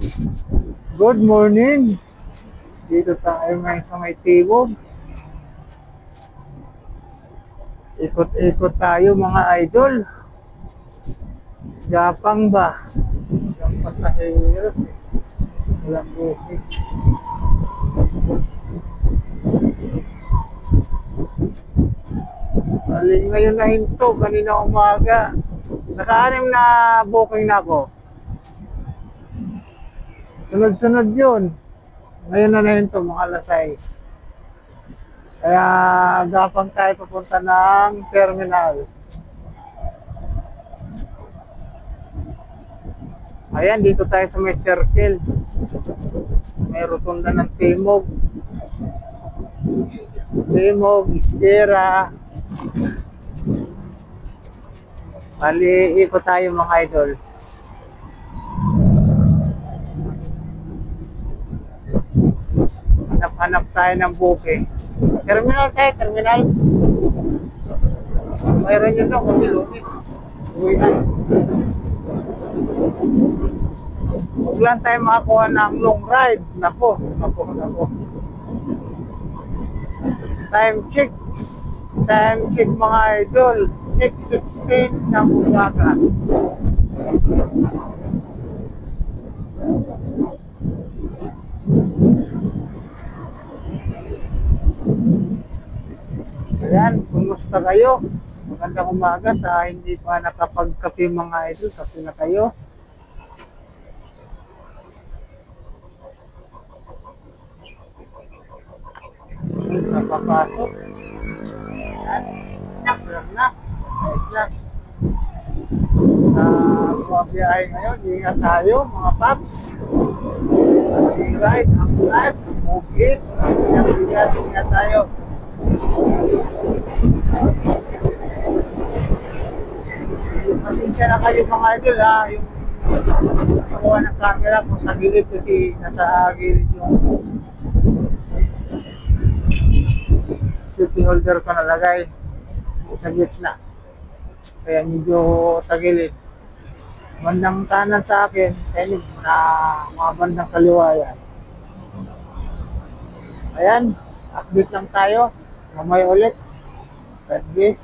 Good morning. Dito tayo ngayon sa may Tiwog. Ikot-ikot tayo mga idol. Japang ba? Walang pasahero. Walang bukid. Bali, ngayon na hinto. Kanina umaga. Naka-anim na booking na ako. Sunod-sunod yun. Ngayon na nahinto mga alas 6. Kaya gapang tayo papunta ng terminal. Ayan, dito tayo sa may circle. May rotunda ng Timog. Timog, Iskera. Bali, ikot tayo mga idol. Hanap-hanap tayo ng booking. Terminal tayo, terminal. Mayroon yun doon kasi lumit. Uwian. Huwag lang tayo makakuha ng long ride. Nako. Time check. Time check mga idol. 6:16 ng umaga. Ayan, kumusta kayo? Magandang umaga sa hindi pa nakapagkape mga idol. Kape na kayo. Napapasok. Ayan. Meron na. Right na. Bumabiyahe ngayon. Ingat tayo mga paps. Ride, ang class, move it. Ingat tayo. Pasensya na kayo mga idol ha. Yung nakuha ng camera kung sa gilid kasi nasa gilid yung safety holder ko nalagay sa gitna. Kaya medyo tagilid. Bandang kanan sa akin, kaya na mga bandang kaliwa yan. Ayan, update lang tayo. Mamaya ulit. God bless.